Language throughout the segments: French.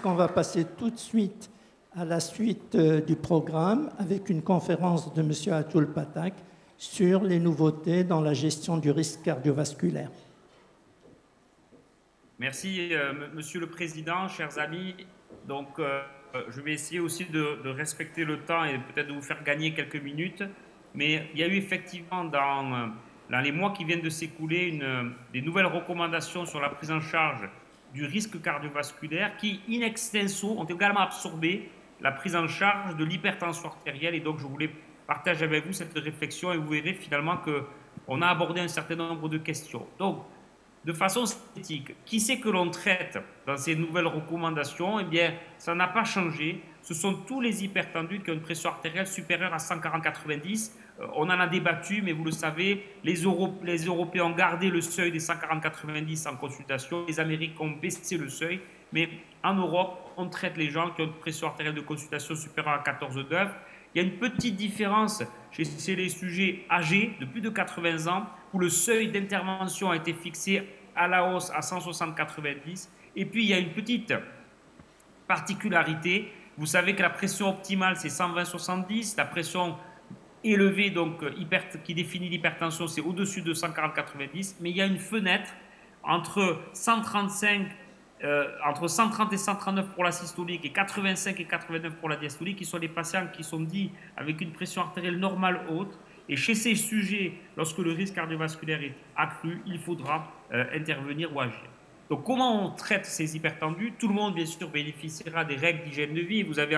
On va passer tout de suite à la suite du programme avec une conférence de M. Atul Pathak sur les nouveautés dans la gestion du risque cardiovasculaire. Merci, Monsieur le Président, chers amis. Donc, je vais essayer aussi de respecter le temps et peut-être de vous faire gagner quelques minutes. Mais il y a eu effectivement dans les mois qui viennent de s'écouler des nouvelles recommandations sur la prise en charge du risque cardiovasculaire qui, in extenso, ont également absorbé la prise en charge de l'hypertension artérielle. Et donc, je voulais partager avec vous cette réflexion et vous verrez finalement qu'on a abordé un certain nombre de questions. Donc, de façon synthétique, qui c'est que l'on traite dans ces nouvelles recommandations? Eh bien, ça n'a pas changé. Ce sont tous les hypertendus qui ont une pression artérielle supérieure à 140/90. On en a débattu, mais vous le savez, les Européens ont gardé le seuil des 140/90 en consultation. Les Américains ont baissé le seuil. Mais en Europe, on traite les gens qui ont une pression artérielle de consultation supérieure à 14/9. Il y a une petite différence chez les sujets âgés de plus de 80 ans où le seuil d'intervention a été fixé à la hausse à 160/90. Et puis, il y a une petite particularité. Vous savez que la pression optimale, c'est 120/70. La pression élevée, donc, qui définit l'hypertension, c'est au-dessus de 140/90. Mais il y a une fenêtre entre 130 et 139 pour la systolique et 85 et 89 pour la diastolique, qui sont les patients qui sont dits avec une pression artérielle normale haute. Et chez ces sujets, lorsque le risque cardiovasculaire est accru, il faudra intervenir ou agir. Donc, comment on traite ces hypertendus? Tout le monde, bien sûr, bénéficiera des règles d'hygiène de vie. Vous avez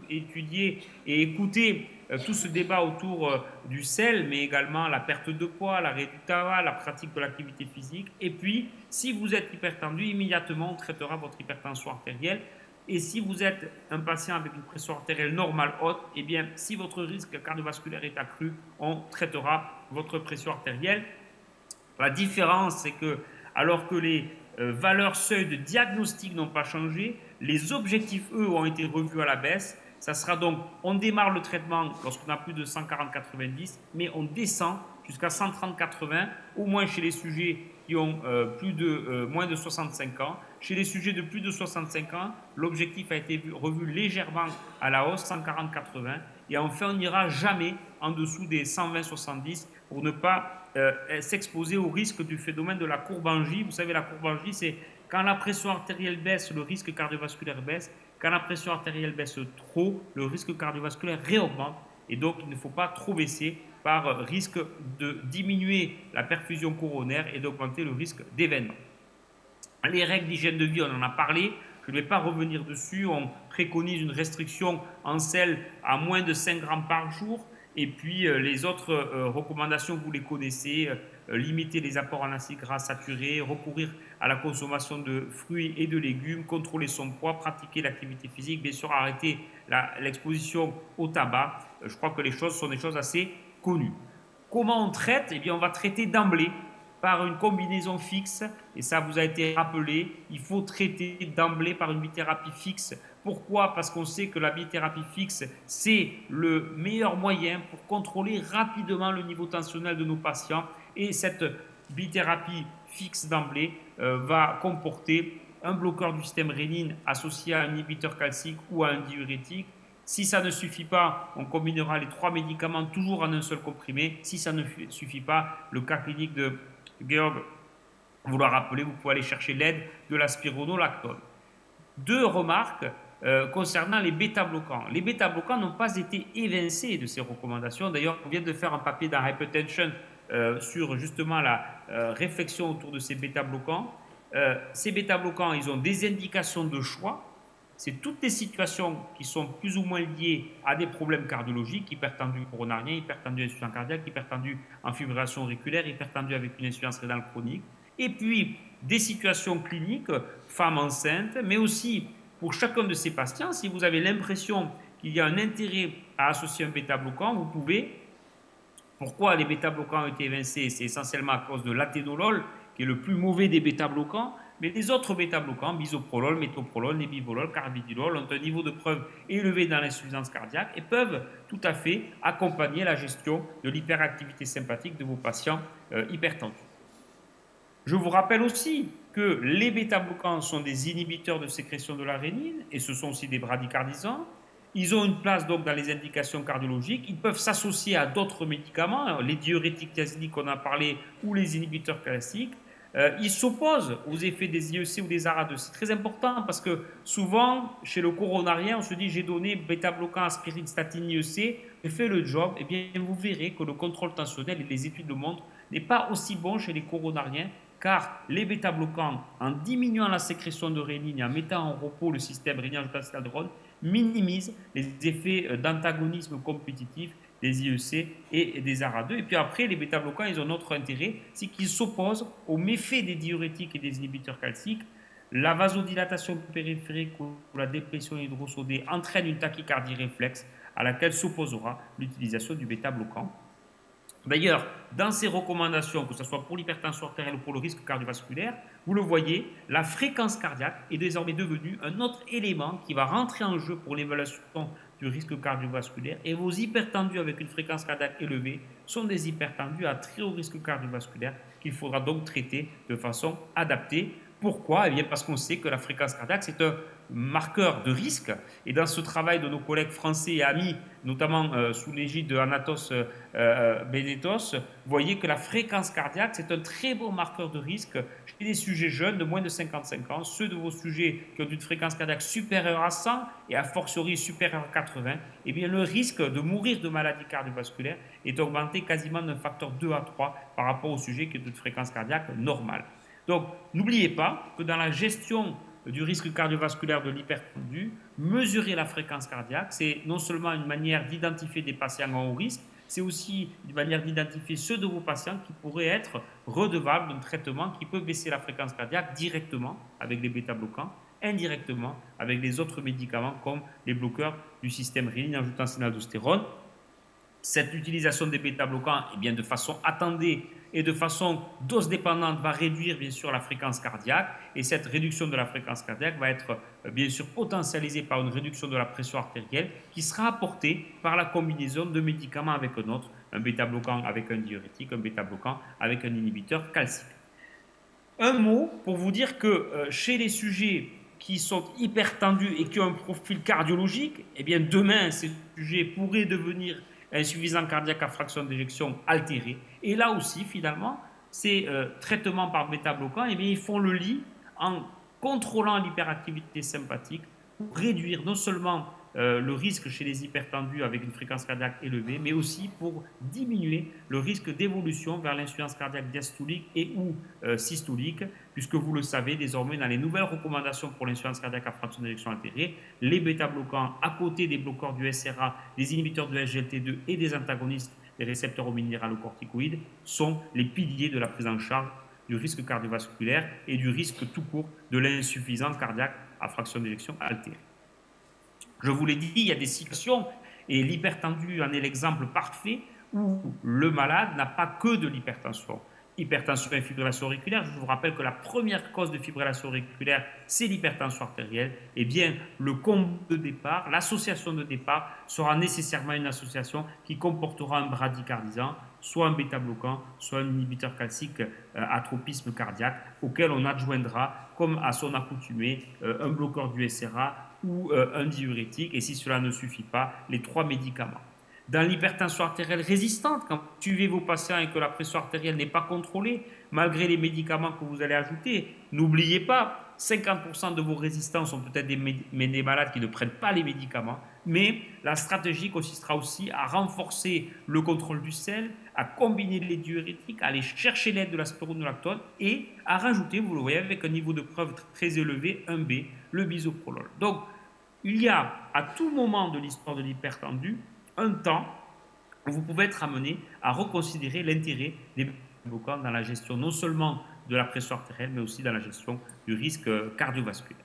étudié et écouté tout ce débat autour du sel, mais également la perte de poids, l'arrêt du tabac, la pratique de l'activité physique. Et puis, si vous êtes hypertendu, immédiatement, on traitera votre hypertension artérielle. Et si vous êtes un patient avec une pression artérielle normale haute, eh bien, si votre risque cardiovasculaire est accru, on traitera votre pression artérielle. La différence, c'est que, alors que les valeurs seuil de diagnostic n'ont pas changé, les objectifs, eux, ont été revus à la baisse. Ça sera donc, on démarre le traitement lorsqu'on a plus de 140/90, mais on descend jusqu'à 130/80, au moins chez les sujets qui ont moins de 65 ans. Chez les sujets de plus de 65 ans, l'objectif a été revu légèrement à la hausse, 140/80. Et enfin, on n'ira jamais en dessous des 120/70 pour ne pas s'exposer au risque du phénomène de la courbe en J. Vous savez, la courbe en J, c'est quand la pression artérielle baisse, le risque cardiovasculaire baisse. Quand la pression artérielle baisse trop, le risque cardiovasculaire réaugmente. Et donc, il ne faut pas trop baisser par risque de diminuer la perfusion coronaire et d'augmenter le risque d'événement. Les règles d'hygiène de vie, on en a parlé. Je ne vais pas revenir dessus. On préconise une restriction en sel à moins de 5 grammes par jour. Et puis, les autres recommandations, vous les connaissez. Limiter les apports en acides gras saturés, recourir à la consommation de fruits et de légumes, contrôler son poids, pratiquer l'activité physique, bien sûr arrêter l'exposition au tabac. Je crois que les choses sont des choses assez connues. Comment on traite? Eh bien, on va traiter d'emblée par une combinaison fixe, et ça vous a été rappelé, il faut traiter d'emblée par une bithérapie fixe. Pourquoi? Parce qu'on sait que la bithérapie fixe, c'est le meilleur moyen pour contrôler rapidement le niveau tensionnel de nos patients. Et cette bithérapie fixe d'emblée va comporter un bloqueur du système rénine associé à un inhibiteur calcique ou à un diurétique. Si ça ne suffit pas, on combinera les 3 médicaments toujours en un seul comprimé. Si ça ne suffit pas, le cas clinique de Georg, vous le rappelez, vous pouvez aller chercher l'aide de la spironolactone. 2 remarques concernant les bêta-bloquants. Les bêta-bloquants n'ont pas été évincés de ces recommandations. D'ailleurs, on vient de faire un papier dans Hypertension sur justement la réflexion autour de ces bêta-bloquants. Ces bêta-bloquants, ils ont des indications de choix. C'est toutes les situations qui sont plus ou moins liées à des problèmes cardiologiques, hypertendu coronarien, hypertendu insuffisance cardiaque, hypertendu en fibrillation auriculaire, hypertendu avec une insuffisance rénale chronique. Et puis, des situations cliniques, femmes enceintes, mais aussi pour chacun de ces patients, si vous avez l'impression qu'il y a un intérêt à associer un bêta-bloquant, vous pouvez. Pourquoi les bêta-bloquants ont été évincés? C'est essentiellement à cause de l'athénolol, qui est le plus mauvais des bêta-bloquants. mais les autres bêta-bloquants, bisoprolol, métoprolol, nebivolol, carvedilol, ont un niveau de preuve élevé dans l'insuffisance cardiaque et peuvent tout à fait accompagner la gestion de l'hyperactivité sympathique de vos patients hypertendus. Je vous rappelle aussi que les bêta-bloquants sont des inhibiteurs de sécrétion de la rénine et ce sont aussi des bradicardisants. Ils ont une place donc dans les indications cardiologiques. Ils peuvent s'associer à d'autres médicaments, les diurétiques thiazidiques qu'on a parlé ou les inhibiteurs classiques. Ils s'opposent aux effets des IEC ou des ARA2. C'est très important parce que souvent, chez le coronarien, on se dit j'ai donné bêta-bloquant, aspirine, statine, IEC, j'ai fait le job. Eh bien, vous verrez que le contrôle tensionnel et les études le montrent n'est pas aussi bon chez les coronariens car les bêta-bloquants, en diminuant la sécrétion de rénine et en mettant en repos le système rénine-angiotensin-aldérone, minimisent les effets d'antagonisme compétitif des IEC et des ARA2. Et puis après, les bêta-bloquants, ils ont notre intérêt, c'est qu'ils s'opposent aux méfaits des diurétiques et des inhibiteurs calciques. La vasodilatation périphérique ou la dépression hydrosodée entraîne une tachycardie réflexe à laquelle s'opposera l'utilisation du bêta-bloquant. D'ailleurs, dans ces recommandations, que ce soit pour l'hypertension artérielle ou pour le risque cardiovasculaire, vous le voyez, la fréquence cardiaque est désormais devenue un autre élément qui va rentrer en jeu pour l'évaluation du risque cardiovasculaire. Et vos hypertendus avec une fréquence cardiaque élevée sont des hypertendus à très haut risque cardiovasculaire qu'il faudra donc traiter de façon adaptée. Pourquoi? Eh bien parce qu'on sait que la fréquence cardiaque, c'est un marqueur de risque. Et dans ce travail de nos collègues français et amis, notamment sous l'égide de Anatos Benetos, vous voyez que la fréquence cardiaque, c'est un très bon marqueur de risque chez les sujets jeunes de moins de 55 ans, ceux de vos sujets qui ont une fréquence cardiaque supérieure à 100 et a fortiori supérieure à 80, eh bien le risque de mourir de maladie cardiovasculaire est augmenté quasiment d'un facteur 2 à 3 par rapport au sujet qui ont une fréquence cardiaque normale. Donc, n'oubliez pas que dans la gestion du risque cardiovasculaire de l'hypertendu, mesurer la fréquence cardiaque, c'est non seulement une manière d'identifier des patients en haut risque, c'est aussi une manière d'identifier ceux de vos patients qui pourraient être redevables d'un traitement qui peut baisser la fréquence cardiaque directement avec les bêta-bloquants, indirectement avec les autres médicaments comme les bloqueurs du système rénine-angiotensin-aldostérone. Cette utilisation des bêta-bloquants, eh bien, de façon attendue et de façon dose dépendante, va réduire bien sûr la fréquence cardiaque. Et cette réduction de la fréquence cardiaque va être bien sûr potentialisée par une réduction de la pression artérielle qui sera apportée par la combinaison de médicaments avec un autre, un bêta-bloquant avec un diurétique, un bêta-bloquant avec un inhibiteur calcique. Un mot pour vous dire que chez les sujets qui sont hyper tendus et qui ont un profil cardiologique, eh bien demain ces sujets pourraient devenir insuffisance cardiaque à fraction d'éjection altérée. Et là aussi, finalement, ces traitements par bêta-bloquants, eh bien, ils font le lit en contrôlant l'hyperactivité sympathique pour réduire non seulement le risque chez les hypertendus avec une fréquence cardiaque élevée, mais aussi pour diminuer le risque d'évolution vers l'insuffisance cardiaque diastolique et ou systolique, puisque vous le savez désormais dans les nouvelles recommandations pour l'insuffisance cardiaque à fraction d'éjection altérée, les bêta-bloquants, à côté des bloqueurs du SRA, des inhibiteurs de SGLT2 et des antagonistes des récepteurs aux minéralocorticoïdes, sont les piliers de la prise en charge du risque cardiovasculaire et du risque tout court de l'insuffisance cardiaque à fraction d'éjection altérée. Je vous l'ai dit, il y a des situations, et l'hypertendu en est l'exemple parfait, où le malade n'a pas que de l'hypertension. Hypertension et fibrillation auriculaire, je vous rappelle que la première cause de fibrillation auriculaire, c'est l'hypertension artérielle. Eh bien, le combo de départ, l'association de départ, sera nécessairement une association qui comportera un bradicardisant, soit un bêta-bloquant, soit un inhibiteur calcique à tropisme cardiaque, auquel on adjoindra, comme à son accoutumée, un bloqueur du SRA ou un diurétique, et si cela ne suffit pas, les 3 médicaments. Dans l'hypertension artérielle résistante, quand vous tuez vos patients et que la pression artérielle n'est pas contrôlée, malgré les médicaments que vous allez ajouter, n'oubliez pas, 50% de vos résistants sont peut-être des malades qui ne prennent pas les médicaments, mais la stratégie consistera aussi à renforcer le contrôle du sel, à combiner les diurétiques, à aller chercher l'aide de la spironolactone et à rajouter, vous le voyez, avec un niveau de preuve très élevé, 1B, le bisoprolol. Donc, il y a à tout moment de l'histoire de l'hypertendu un temps où vous pouvez être amené à reconsidérer l'intérêt des bloquants dans la gestion non seulement de la pression artérielle, mais aussi dans la gestion du risque cardiovasculaire.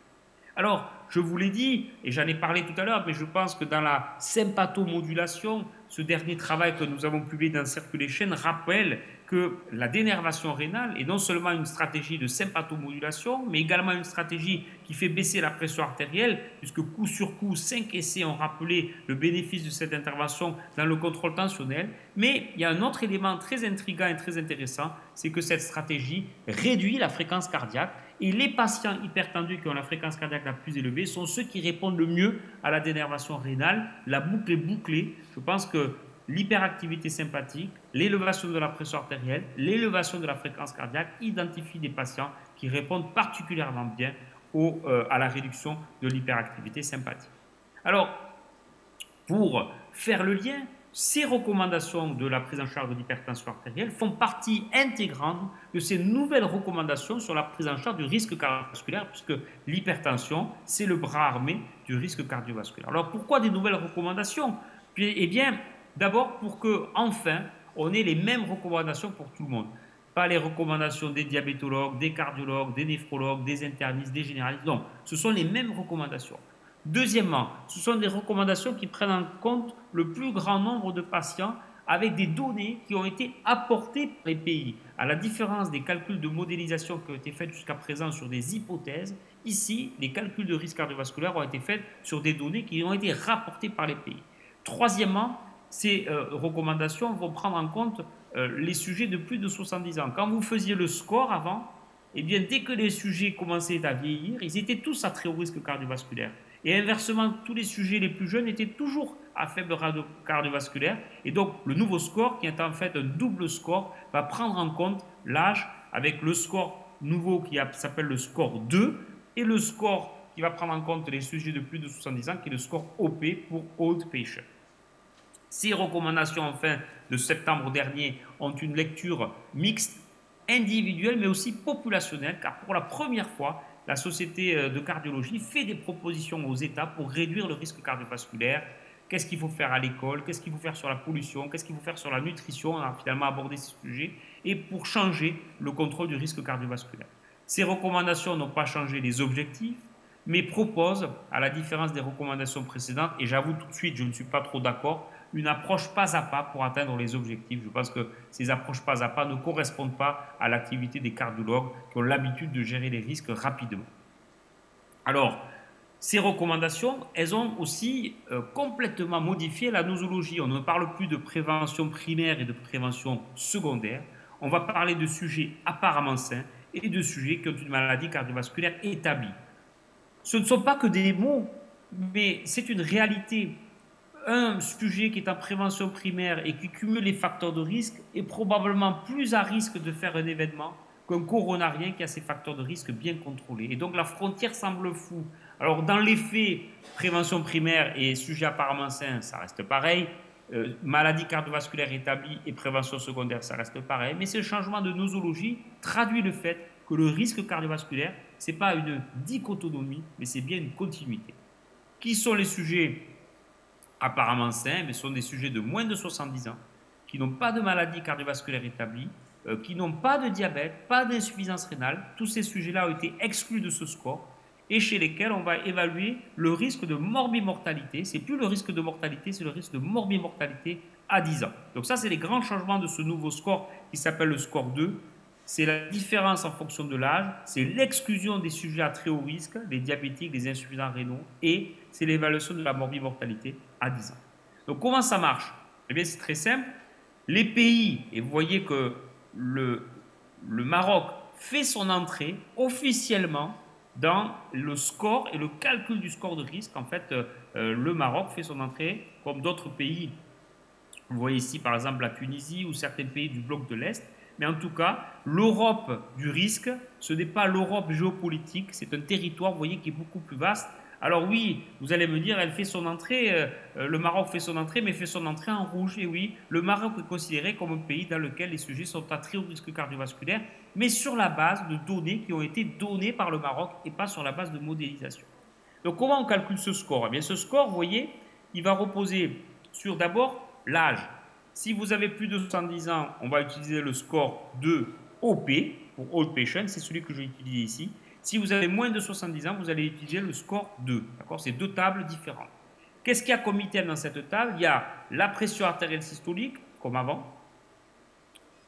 Alors, je vous l'ai dit, et j'en ai parlé tout à l'heure, mais je pense que dans la sympathomodulation, ce dernier travail que nous avons publié dans Circulation rappelle que la dénervation rénale est non seulement une stratégie de sympathomodulation, mais également une stratégie qui fait baisser la pression artérielle, puisque coup sur coup, 5 essais ont rappelé le bénéfice de cette intervention dans le contrôle tensionnel. Mais il y a un autre élément très intriguant et très intéressant, c'est que cette stratégie réduit la fréquence cardiaque. Et les patients hypertendus qui ont la fréquence cardiaque la plus élevée sont ceux qui répondent le mieux à la dénervation rénale. La boucle est bouclée. Je pense que l'hyperactivité sympathique, l'élévation de la pression artérielle, l'élévation de la fréquence cardiaque identifient des patients qui répondent particulièrement bien à la réduction de l'hyperactivité sympathique. Alors, pour faire le lien, ces recommandations de la prise en charge de l'hypertension artérielle font partie intégrante de ces nouvelles recommandations sur la prise en charge du risque cardiovasculaire, puisque l'hypertension, c'est le bras armé du risque cardiovasculaire. Alors pourquoi des nouvelles recommandations? Eh bien, d'abord pour que, enfin, on ait les mêmes recommandations pour tout le monde. Pas les recommandations des diabétologues, des cardiologues, des néphrologues, des internistes, des généralistes. Non, ce sont les mêmes recommandations. Deuxièmement, ce sont des recommandations qui prennent en compte le plus grand nombre de patients avec des données qui ont été apportées par les pays. À la différence des calculs de modélisation qui ont été faits jusqu'à présent sur des hypothèses, ici, les calculs de risque cardiovasculaire ont été faits sur des données qui ont été rapportées par les pays. Troisièmement, ces recommandations vont prendre en compte les sujets de plus de 70 ans. Quand vous faisiez le score avant, eh bien, dès que les sujets commençaient à vieillir, ils étaient tous à très haut risque cardiovasculaire. Et inversement, tous les sujets les plus jeunes étaient toujours à faible risque cardiovasculaire. Et donc, le nouveau score, qui est en fait un double score, va prendre en compte l'âge avec le score nouveau qui s'appelle le score 2 et le score qui va prendre en compte les sujets de plus de 70 ans, qui est le score OP pour Old Patient. Ces recommandations, enfin, de septembre dernier, ont une lecture mixte, individuelle, mais aussi populationnelle, car pour la première fois, la Société de cardiologie fait des propositions aux États pour réduire le risque cardiovasculaire. Qu'est-ce qu'il faut faire à l'école? Qu'est-ce qu'il faut faire sur la pollution? Qu'est-ce qu'il faut faire sur la nutrition? On a finalement abordé ces sujets. Et pour changer le contrôle du risque cardiovasculaire. Ces recommandations n'ont pas changé les objectifs, mais proposent, à la différence des recommandations précédentes, et j'avoue tout de suite, je ne suis pas trop d'accord, une approche pas à pas pour atteindre les objectifs. Je pense que ces approches pas à pas ne correspondent pas à l'activité des cardiologues qui ont l'habitude de gérer les risques rapidement. Alors, ces recommandations, elles ont aussi complètement modifié la nosologie. On ne parle plus de prévention primaire et de prévention secondaire. On va parler de sujets apparemment sains et de sujets qui ont une maladie cardiovasculaire établie. Ce ne sont pas que des mots, mais c'est une réalité. Un sujet qui est en prévention primaire et qui cumule les facteurs de risque est probablement plus à risque de faire un événement qu'un coronarien qui a ses facteurs de risque bien contrôlés. Et donc la frontière semble floue. Alors dans les faits, prévention primaire et sujet apparemment sain, ça reste pareil. Maladie cardiovasculaire établie et prévention secondaire, ça reste pareil. Mais ce changement de nosologie traduit le fait que le risque cardiovasculaire, ce n'est pas une dichotomie, mais c'est bien une continuité. Qui sont les sujets apparemment sains, mais sont des sujets de moins de 70 ans, qui n'ont pas de maladie cardiovasculaire établie, qui n'ont pas de diabète, pas d'insuffisance rénale. Tous ces sujets-là ont été exclus de ce score et chez lesquels on va évaluer le risque de morbimortalité. Ce n'est plus le risque de mortalité, c'est le risque de morbimortalité à 10 ans. Donc ça, c'est les grands changements de ce nouveau score qui s'appelle le score 2. C'est la différence en fonction de l'âge, c'est l'exclusion des sujets à très haut risque, les diabétiques, les insuffisants rénaux, et c'est l'évaluation de la morbimortalité à 10 ans. Donc comment ça marche? Eh bien c'est très simple. Les pays, et vous voyez que le Maroc fait son entrée officiellement dans le score et le calcul du score de risque. En fait, le Maroc fait son entrée comme d'autres pays. Vous voyez ici par exemple la Tunisie ou certains pays du bloc de l'Est. Mais en tout cas, l'Europe du risque, ce n'est pas l'Europe géopolitique, c'est un territoire, vous voyez, qui est beaucoup plus vaste. Alors oui, vous allez me dire, elle fait son entrée, le Maroc fait son entrée, mais fait son entrée en rouge. Et oui, le Maroc est considéré comme un pays dans lequel les sujets sont à très haut risque cardiovasculaire, mais sur la base de données qui ont été données par le Maroc et pas sur la base de modélisation. Donc comment on calcule ce score? Eh bien, ce score, vous voyez, il va reposer sur d'abord l'âge. Si vous avez plus de 70 ans, on va utiliser le score de OP, pour Old Patient, c'est celui que j'ai utilisé ici. Si vous avez moins de 70 ans, vous allez utiliser le score 2. D'accord? C'est deux tables différentes. qu'est-ce qu'il y a comme item dans cette table? Il y a la pression artérielle systolique, comme avant.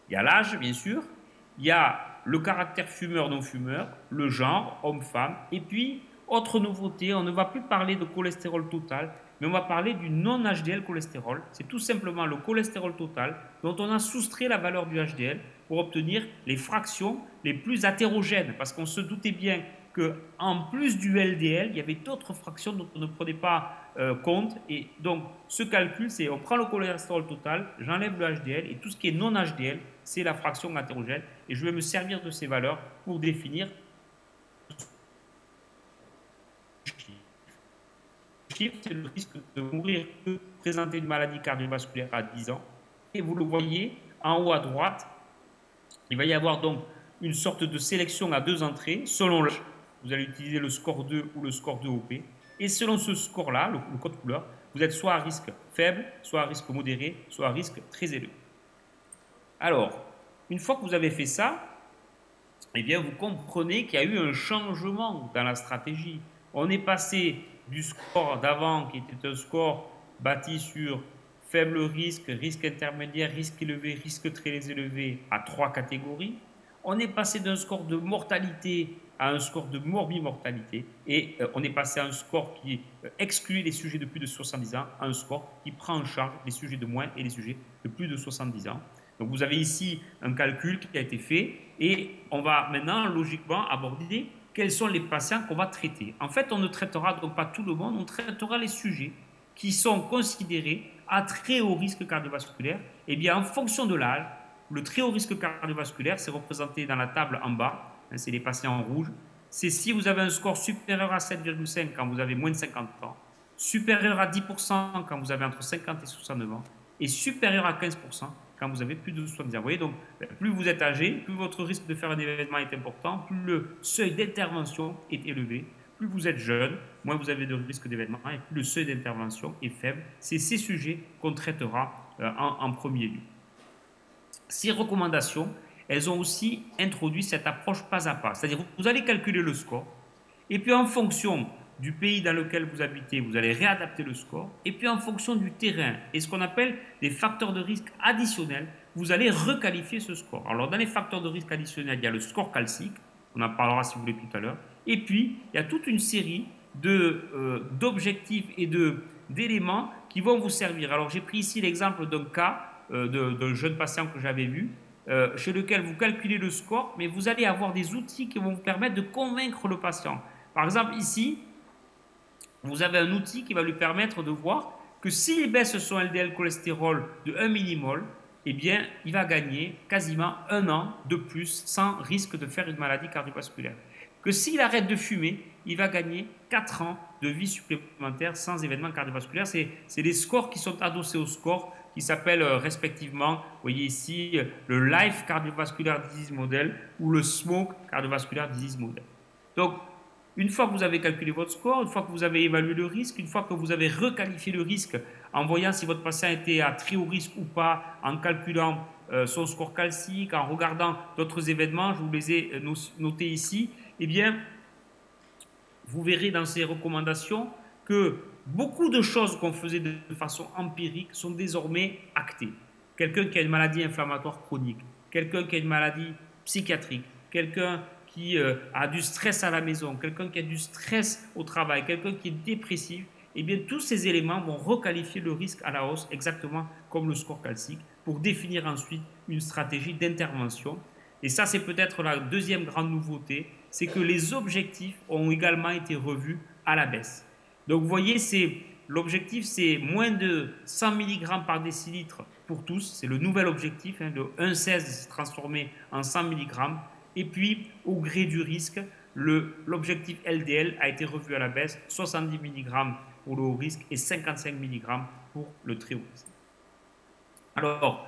Il y a l'âge, bien sûr. Il y a le caractère fumeur-non-fumeur, le genre, homme-femme. Et puis, autre nouveauté, on ne va plus parler de cholestérol total, mais on va parler du non-HDL cholestérol. C'est tout simplement le cholestérol total dont on a soustrait la valeur du HDL pour obtenir les fractions les plus hétérogènes. Parce qu'on se doutait bien qu'en plus du LDL, il y avait d'autres fractions dont on ne prenait pas compte. Et donc, ce calcul, c'est on prend le cholestérol total, j'enlève le HDL, et tout ce qui est non-HDL, c'est la fraction hétérogène. Et je vais me servir de ces valeurs pour définir c'est le risque de mourir, de présenter une maladie cardiovasculaire à 10 ans. Et vous le voyez en haut à droite, il va y avoir donc une sorte de sélection à 2 entrées. Selon l'âge, vous allez utiliser le score 2 ou le score 2 OP. Et selon ce score-là, le code couleur, vous êtes soit à risque faible, soit à risque modéré, soit à risque très élevé. Alors, une fois que vous avez fait ça, eh bien, vous comprenez qu'il y a eu un changement dans la stratégie. On est passé du score d'avant, qui était un score bâti sur faible risque, risque intermédiaire, risque élevé, risque très élevé, à 3 catégories. On est passé d'un score de mortalité à un score de morbimortalité, et on est passé à un score qui exclut les sujets de plus de 70 ans, à un score qui prend en charge les sujets de moins et les sujets de plus de 70 ans. Donc vous avez ici un calcul qui a été fait, et on va maintenant logiquement aborder quels sont les patients qu'on va traiter. En fait, on ne traitera donc pas tout le monde, on traitera les sujets qui sont considérés à très haut risque cardiovasculaire. Et bien, en fonction de l'âge, le très haut risque cardiovasculaire, c'est représenté dans la table en bas, c'est les patients en rouge. C'est si vous avez un score supérieur à 7,5 quand vous avez moins de 50 ans, supérieur à 10% quand vous avez entre 50 et 69 ans, et supérieur à 15% quand vous avez plus de 70 ans. Vous voyez, donc, plus vous êtes âgé, plus votre risque de faire un événement est important, plus le seuil d'intervention est élevé. Plus vous êtes jeune, moins vous avez de risque d'événement, et plus le seuil d'intervention est faible. C'est ces sujets qu'on traitera en premier lieu. Ces recommandations, elles ont aussi introduit cette approche pas à pas. C'est-à-dire, vous allez calculer le score, et puis en fonction du pays dans lequel vous habitez, vous allez réadapter le score, et puis en fonction du terrain et ce qu'on appelle des facteurs de risque additionnels, vous allez requalifier ce score. Alors dans les facteurs de risque additionnels, il y a le score calcique, on en parlera si vous voulez tout à l'heure, et puis il y a toute une série d'objectifs et d'éléments qui vont vous servir. Alors j'ai pris ici l'exemple d'un cas d'un jeune patient que j'avais vu, chez lequel vous calculez le score, mais vous allez avoir des outils qui vont vous permettre de convaincre le patient. Par exemple ici, vous avez un outil qui va lui permettre de voir que s'il baisse son LDL cholestérol de 1 millimol, eh bien, il va gagner quasiment 1 an de plus sans risque de faire une maladie cardiovasculaire. Que s'il arrête de fumer, il va gagner 4 ans de vie supplémentaire sans événement cardiovasculaire. C'est les scores qui sont adossés au score qui s'appellent respectivement, vous voyez ici, le Life Cardiovascular Disease Model ou le Smoke Cardiovascular Disease Model. Donc, une fois que vous avez calculé votre score, une fois que vous avez évalué le risque, une fois que vous avez requalifié le risque en voyant si votre patient était à très haut risque ou pas, en calculant son score calcique, en regardant d'autres événements, je vous les ai notés ici, eh bien, vous verrez dans ces recommandations que beaucoup de choses qu'on faisait de façon empirique sont désormais actées. Quelqu'un qui a une maladie inflammatoire chronique, quelqu'un qui a une maladie psychiatrique, quelqu'un qui a du stress à la maison, quelqu'un qui a du stress au travail, quelqu'un qui est dépressif, eh bien tous ces éléments vont requalifier le risque à la hausse, exactement comme le score calcique, pour définir ensuite une stratégie d'intervention. Et ça, c'est peut-être la deuxième grande nouveauté, c'est que les objectifs ont également été revus à la baisse. Donc vous voyez, l'objectif, c'est moins de 100 mg par décilitre pour tous, c'est le nouvel objectif, de 1,16 transformé en 100 mg. Et puis, au gré du risque, l'objectif LDL a été revu à la baisse, 70 mg pour le haut risque et 55 mg pour le très haut risque. Alors,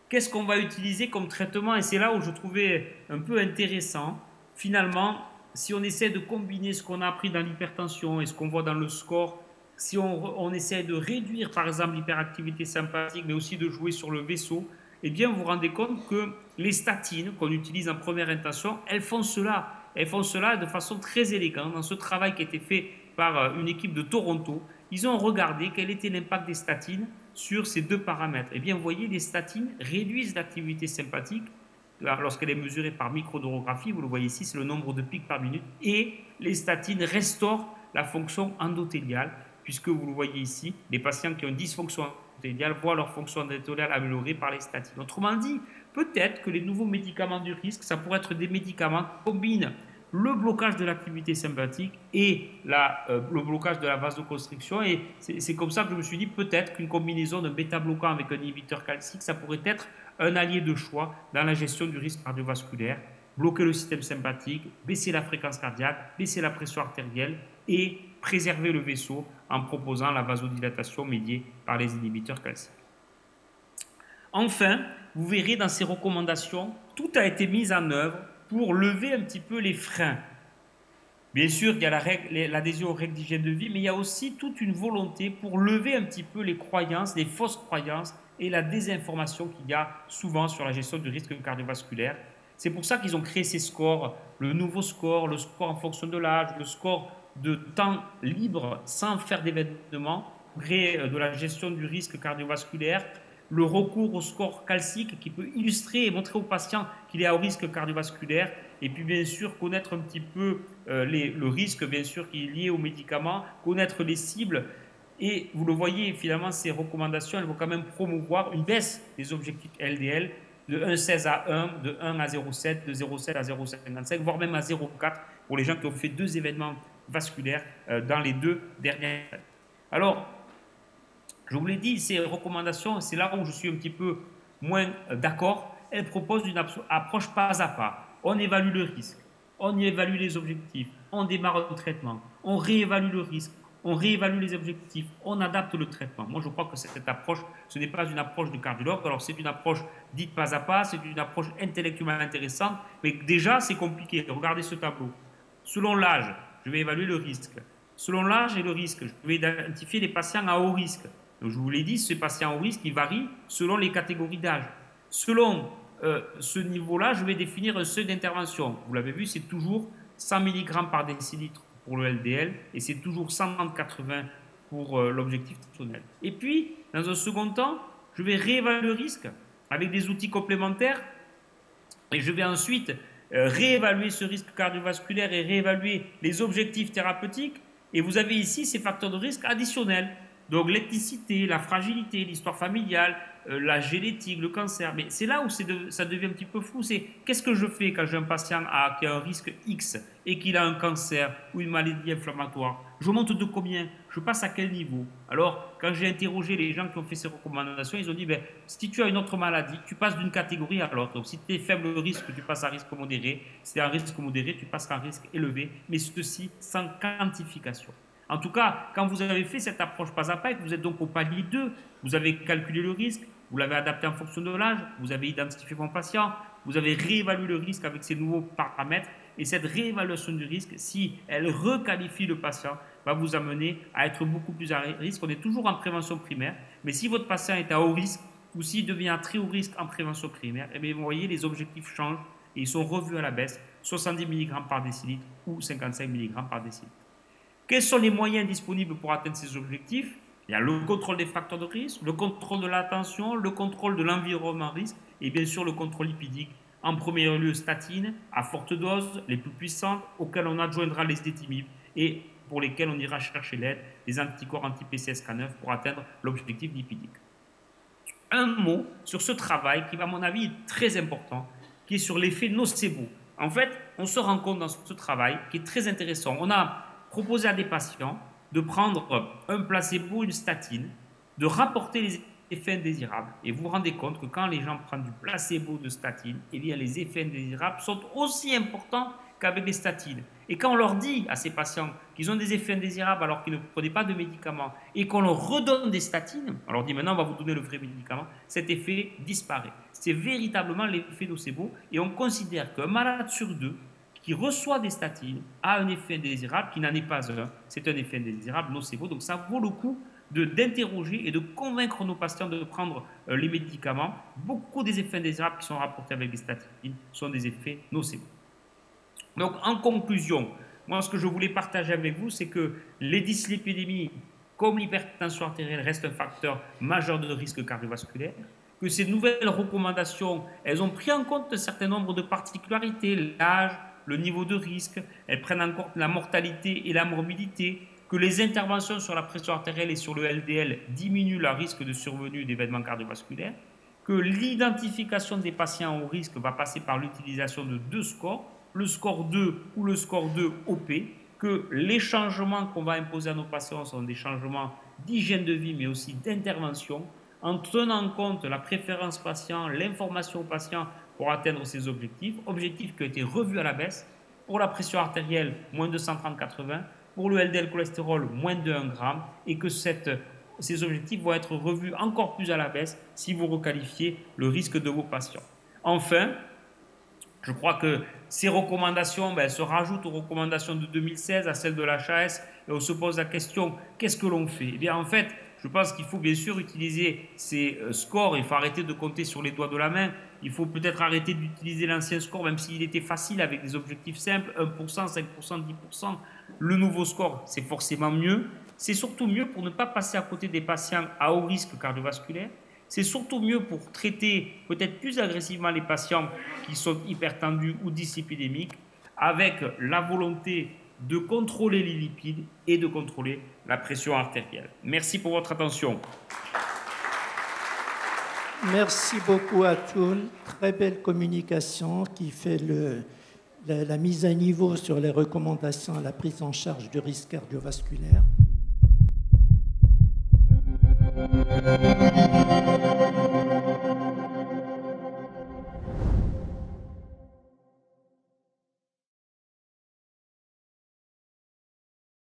qu'est-ce qu'on va utiliser comme traitement? Et c'est là où je trouvais un peu intéressant. Finalement, si on essaie de combiner ce qu'on a appris dans l'hypertension et ce qu'on voit dans le score, si on essaie de réduire par exemple l'hyperactivité sympathique, mais aussi de jouer sur le vaisseau, eh bien vous vous rendez compte que les statines qu'on utilise en première intention, elles font cela. Elles font cela de façon très élégante dans ce travail qui a été fait par une équipe de Toronto ils ont regardé quel était l'impact des statines sur ces deux paramètres. Et bien, vous voyez, les statines réduisent l'activité sympathique lorsqu'elle est mesurée par microdorographie. Vous le voyez ici, c'est le nombre de pics par minute. Et les statines restaurent la fonction endothéliale, puisque vous le voyez ici, les patients qui ont une dysfonction endothéliale voient leur fonction endothéliale améliorée par les statines. Autrement dit, peut-être que les nouveaux médicaments du risque, ça pourrait être des médicaments qui combinent le blocage de l'activité sympathique et le blocage de la vasoconstriction. Et c'est comme ça que je me suis dit peut-être qu'une combinaison de bêta-bloquant avec un inhibiteur calcique, ça pourrait être un allié de choix dans la gestion du risque cardiovasculaire, bloquer le système sympathique, baisser la fréquence cardiaque, baisser la pression artérielle et préserver le vaisseau en proposant la vasodilatation médiée par les inhibiteurs calciques. Enfin, vous verrez dans ces recommandations, tout a été mis en œuvre pour lever un petit peu les freins. Bien sûr, il y a l'adhésion aux règles d'hygiène de vie, mais il y a aussi toute une volonté pour lever un petit peu les croyances, les fausses croyances et la désinformation qu'il y a souvent sur la gestion du risque cardiovasculaire. C'est pour ça qu'ils ont créé ces scores, le nouveau score, le score en fonction de l'âge, le score de temps libre sans faire d'événements, de la gestion du risque cardiovasculaire, le recours au score calcique qui peut illustrer et montrer au patient qu'il est à haut risque cardiovasculaire, et puis bien sûr connaître un petit peu le risque bien sûr qui est lié aux médicaments, connaître les cibles. Et vous le voyez, finalement, ces recommandations, elles vont quand même promouvoir une baisse des objectifs LDL de 1,16 à 1, de 1 à 0,7, de 0,7 à 0,55, voire même à 0,4 pour les gens qui ont fait 2 événements vasculaires dans les 2 dernières années. Alors, je vous l'ai dit, ces recommandations, c'est là où je suis un petit peu moins d'accord. Elles proposent une approche pas à pas. On évalue le risque, on évalue les objectifs, on démarre le traitement, on réévalue le risque, on réévalue les objectifs, on adapte le traitement. Moi, je crois que cette approche, ce n'est pas une approche de cardiologue. Alors, c'est une approche dite pas à pas, c'est une approche intellectuellement intéressante, mais déjà, c'est compliqué. Regardez ce tableau. Selon l'âge, je vais évaluer le risque. Selon l'âge et le risque, je vais identifier les patients à haut risque. Donc, je vous l'ai dit, ces patients à haut risque, ils varient selon les catégories d'âge. Selon ce niveau-là, je vais définir un seuil d'intervention. Vous l'avez vu, c'est toujours 100 mg par décilitre pour le LDL et c'est toujours 180 pour l'objectif tensionnel. Et puis, dans un second temps, je vais réévaluer le risque avec des outils complémentaires et je vais ensuite réévaluer ce risque cardiovasculaire et réévaluer les objectifs thérapeutiques. Et vous avez ici ces facteurs de risque additionnels. Donc l'ethnicité, la fragilité, l'histoire familiale, la génétique, le cancer. Mais c'est là où ça devient un petit peu flou. C'est qu'est-ce que je fais quand j'ai un patient qui a un risque X et qu'il a un cancer ou une maladie inflammatoire? Je monte de combien? Je passe à quel niveau? Alors, quand j'ai interrogé les gens qui ont fait ces recommandations, ils ont dit, ben, si tu as une autre maladie, tu passes d'une catégorie à l'autre. Donc, si tu es faible risque, tu passes à risque modéré. Si tu es à risque modéré, tu passes à un risque élevé. Mais ceci sans quantification. En tout cas, quand vous avez fait cette approche pas à pas et que vous êtes donc au palier 2, vous avez calculé le risque, vous l'avez adapté en fonction de l'âge, vous avez identifié vos patients, vous avez réévalué le risque avec ces nouveaux paramètres et cette réévaluation du risque, si elle requalifie le patient, va vous amener à être beaucoup plus à risque. On est toujours en prévention primaire, mais si votre patient est à haut risque ou s'il devient à très haut risque en prévention primaire, eh bien, vous voyez, les objectifs changent et ils sont revus à la baisse, 70 mg par décilitre ou 55 mg par décilitre. Quels sont les moyens disponibles pour atteindre ces objectifs? Il y a le contrôle des facteurs de risque, le contrôle de la tension, le contrôle de l'environnement risque et bien sûr le contrôle lipidique. En premier lieu, statines à forte dose, les plus puissantes, auxquelles on adjoindra les étimib et pour lesquelles on ira chercher l'aide des anticorps anti-PCSK9 pour atteindre l'objectif lipidique. Un mot sur ce travail qui, à mon avis, est très important, qui est sur l'effet nocebo. En fait, on se rend compte dans ce travail qui est très intéressant. On a proposer à des patients de prendre un placebo, une statine, de rapporter les effets indésirables. Et vous vous rendez compte que quand les gens prennent du placebo de statine, eh bien les effets indésirables sont aussi importants qu'avec les statines. Et quand on leur dit à ces patients qu'ils ont des effets indésirables alors qu'ils ne prenaient pas de médicaments et qu'on leur redonne des statines, on leur dit maintenant on va vous donner le vrai médicament, cet effet disparaît. C'est véritablement l'effet nocebo et on considère qu'un malade sur 2 qui reçoit des statines a un effet indésirable qui n'en est pas un. C'est un effet indésirable nocebo. Donc ça vaut le coup d'interroger et de convaincre nos patients de prendre les médicaments. Beaucoup des effets indésirables qui sont rapportés avec les statines sont des effets nocebo. Donc en conclusion, moi ce que je voulais partager avec vous, c'est que les dyslipidémies comme l'hypertension artérielle reste un facteur majeur de risque cardiovasculaire, que ces nouvelles recommandations, elles ont pris en compte un certain nombre de particularités, l'âge, le niveau de risque, elles prennent en compte la mortalité et la morbidité, que les interventions sur la pression artérielle et sur le LDL diminuent le risque de survenue d'événements cardiovasculaires, que l'identification des patients au risque va passer par l'utilisation de 2 scores, le score 2 ou le score 2 OP, que les changements qu'on va imposer à nos patients sont des changements d'hygiène de vie mais aussi d'intervention, en tenant compte la préférence patient, l'information au patient pour atteindre ces objectifs, objectifs qui ont été revus à la baisse pour la pression artérielle, moins de 130/80, pour le LDL cholestérol, moins de 1 g, et que ces objectifs vont être revus encore plus à la baisse si vous requalifiez le risque de vos patients. Enfin, je crois que ces recommandations se rajoutent aux recommandations de 2016, à celles de l'HAS, et on se pose la question, qu'est-ce que l'on fait? Eh bien, en fait, je pense qu'il faut bien sûr utiliser ces scores, il faut arrêter de compter sur les doigts de la main, il faut peut-être arrêter d'utiliser l'ancien score, même s'il était facile avec des objectifs simples, 1%, 5%, 10%. Le nouveau score, c'est forcément mieux. C'est surtout mieux pour ne pas passer à côté des patients à haut risque cardiovasculaire. C'est surtout mieux pour traiter peut-être plus agressivement les patients qui sont hypertendus ou dyslipidémiques, avec la volonté de contrôler les lipides et de contrôler la pression artérielle. Merci pour votre attention. Merci beaucoup Atul. Très belle communication qui fait la mise à niveau sur les recommandations à la prise en charge du risque cardiovasculaire.